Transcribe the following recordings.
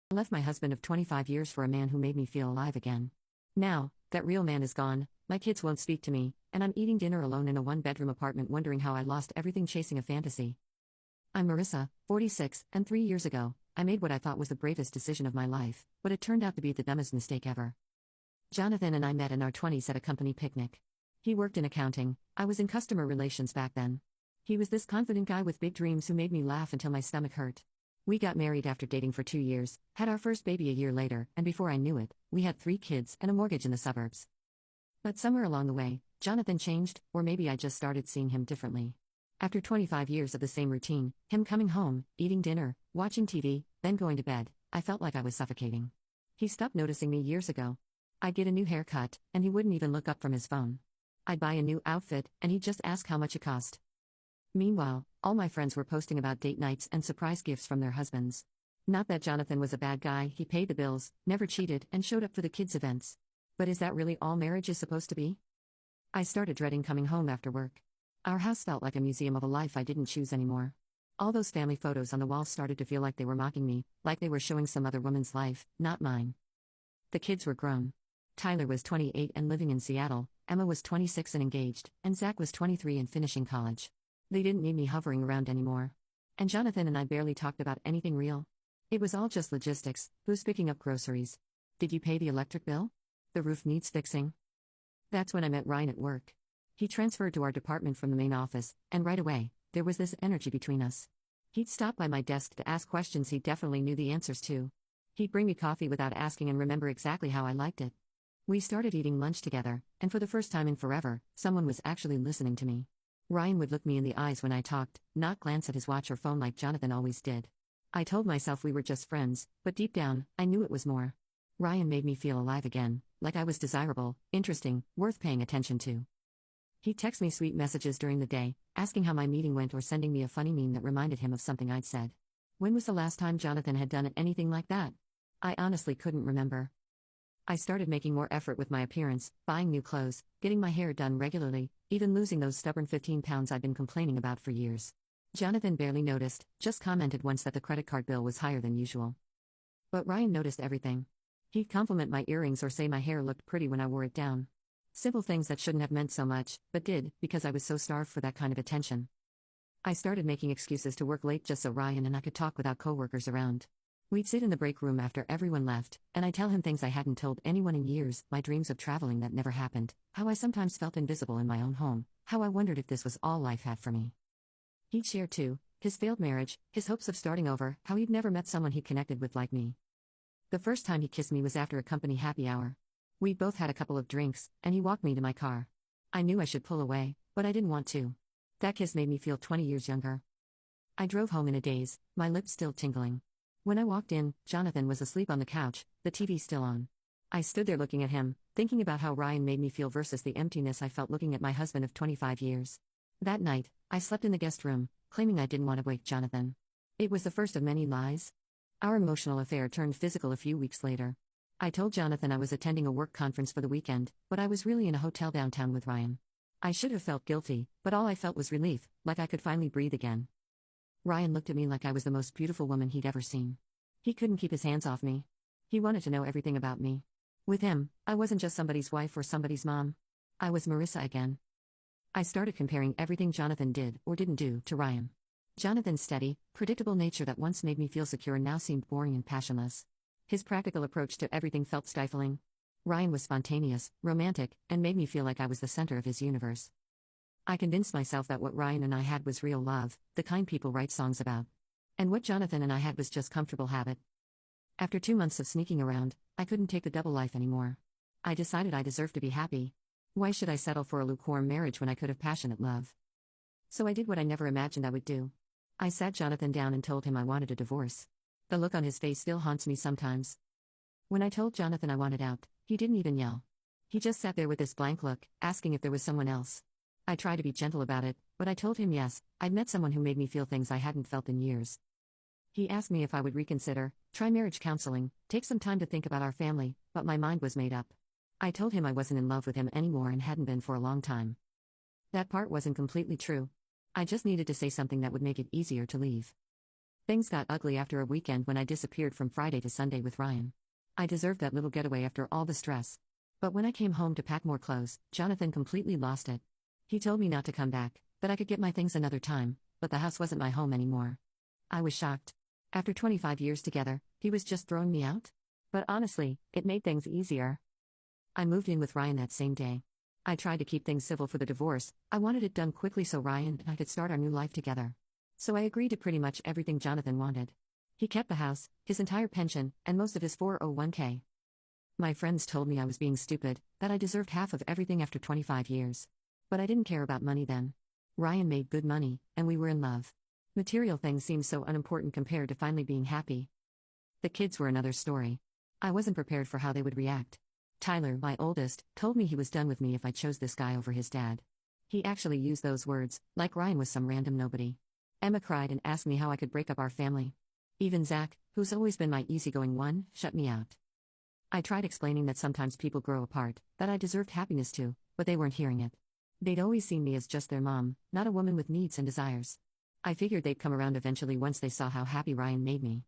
I left my husband of 25 years for a man who made me feel alive again. Now, that real man is gone, my kids won't speak to me, and I'm eating dinner alone in a one-bedroom apartment wondering how I lost everything chasing a fantasy. I'm Marissa, 46, and 3 years ago, I made what I thought was the bravest decision of my life, but it turned out to be the dumbest mistake ever. Jonathan and I met in our 20s at a company picnic. He worked in accounting, I was in customer relations back then. He was this confident guy with big dreams who made me laugh until my stomach hurt. We got married after dating for 2 years, had our first baby a year later, and before I knew it, we had 3 kids and a mortgage in the suburbs. But somewhere along the way, Jonathan changed, or maybe I just started seeing him differently. After 25 years of the same routine, him coming home, eating dinner, watching TV, then going to bed, I felt like I was suffocating. He stopped noticing me years ago. I'd get a new haircut, and he wouldn't even look up from his phone. I'd buy a new outfit, and he'd just ask how much it cost. Meanwhile, all my friends were posting about date nights and surprise gifts from their husbands. Not that Jonathan was a bad guy, he paid the bills, never cheated, and showed up for the kids' events. But is that really all marriage is supposed to be? I started dreading coming home after work. Our house felt like a museum of a life I didn't choose anymore. All those family photos on the wall started to feel like they were mocking me, like they were showing some other woman's life, not mine. The kids were grown. Tyler was 28 and living in Seattle, Emma was 26 and engaged, and Zach was 23 and finishing college. They didn't need me hovering around anymore. And Jonathan and I barely talked about anything real. It was all just logistics: who's picking up groceries? Did you pay the electric bill? The roof needs fixing. That's when I met Ryan at work. He transferred to our department from the main office, and right away, there was this energy between us. He'd stop by my desk to ask questions he definitely knew the answers to. He'd bring me coffee without asking and remember exactly how I liked it. We started eating lunch together, and for the first time in forever, someone was actually listening to me. Ryan would look me in the eyes when I talked, not glance at his watch or phone like Jonathan always did. I told myself we were just friends, but deep down, I knew it was more. Ryan made me feel alive again, like I was desirable, interesting, worth paying attention to. He'd text me sweet messages during the day, asking how my meeting went or sending me a funny meme that reminded him of something I'd said. When was the last time Jonathan had done anything like that? I honestly couldn't remember. I started making more effort with my appearance, buying new clothes, getting my hair done regularly, even losing those stubborn 15 pounds I'd been complaining about for years. Jonathan barely noticed, just commented once that the credit card bill was higher than usual. But Ryan noticed everything. He'd compliment my earrings or say my hair looked pretty when I wore it down. Simple things that shouldn't have meant so much, but did, because I was so starved for that kind of attention. I started making excuses to work late just so Ryan and I could talk without coworkers around. We'd sit in the break room after everyone left, and I'd tell him things I hadn't told anyone in years, my dreams of traveling that never happened, how I sometimes felt invisible in my own home, how I wondered if this was all life had for me. He'd share too, his failed marriage, his hopes of starting over, how he'd never met someone he connected with like me. The first time he kissed me was after a company happy hour. We'd both had a couple of drinks, and he walked me to my car. I knew I should pull away, but I didn't want to. That kiss made me feel 20 years younger. I drove home in a daze, my lips still tingling. When I walked in, Jonathan was asleep on the couch, the TV still on. I stood there looking at him, thinking about how Ryan made me feel versus the emptiness I felt looking at my husband of 25 years. That night, I slept in the guest room, claiming I didn't want to wake Jonathan. It was the first of many lies. Our emotional affair turned physical a few weeks later. I told Jonathan I was attending a work conference for the weekend, but I was really in a hotel downtown with Ryan. I should have felt guilty, but all I felt was relief, like I could finally breathe again. Ryan looked at me like I was the most beautiful woman he'd ever seen. He couldn't keep his hands off me. He wanted to know everything about me. With him, I wasn't just somebody's wife or somebody's mom. I was Marissa again. I started comparing everything Jonathan did or didn't do to Ryan. Jonathan's steady, predictable nature that once made me feel secure now seemed boring and passionless. His practical approach to everything felt stifling. Ryan was spontaneous, romantic, and made me feel like I was the center of his universe. I convinced myself that what Ryan and I had was real love, the kind people write songs about. And what Jonathan and I had was just comfortable habit. After 2 months of sneaking around, I couldn't take the double life anymore. I decided I deserved to be happy. Why should I settle for a lukewarm marriage when I could have passionate love? So I did what I never imagined I would do. I sat Jonathan down and told him I wanted a divorce. The look on his face still haunts me sometimes. When I told Jonathan I wanted out, he didn't even yell. He just sat there with this blank look, asking if there was someone else. I tried to be gentle about it, but I told him yes, I'd met someone who made me feel things I hadn't felt in years. He asked me if I would reconsider, try marriage counseling, take some time to think about our family, but my mind was made up. I told him I wasn't in love with him anymore and hadn't been for a long time. That part wasn't completely true. I just needed to say something that would make it easier to leave. Things got ugly after a weekend when I disappeared from Friday to Sunday with Ryan. I deserved that little getaway after all the stress. But when I came home to pack more clothes, Jonathan completely lost it. He told me not to come back, that I could get my things another time, but the house wasn't my home anymore. I was shocked. After 25 years together, he was just throwing me out? But honestly, it made things easier. I moved in with Ryan that same day. I tried to keep things civil for the divorce. I wanted it done quickly so Ryan and I could start our new life together. So I agreed to pretty much everything Jonathan wanted. He kept the house, his entire pension, and most of his 401k. My friends told me I was being stupid, that I deserved half of everything after 25 years. But I didn't care about money then. Ryan made good money, and we were in love. Material things seemed so unimportant compared to finally being happy. The kids were another story. I wasn't prepared for how they would react. Tyler, my oldest, told me he was done with me if I chose this guy over his dad. He actually used those words, like Ryan was some random nobody. Emma cried and asked me how I could break up our family. Even Zach, who's always been my easygoing one, shut me out. I tried explaining that sometimes people grow apart, that I deserved happiness too, but they weren't hearing it. They'd always seen me as just their mom, not a woman with needs and desires. I figured they'd come around eventually once they saw how happy Ryan made me.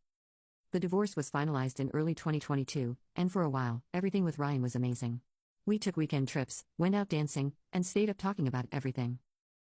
The divorce was finalized in early 2022, and for a while, everything with Ryan was amazing. We took weekend trips, went out dancing, and stayed up talking about everything.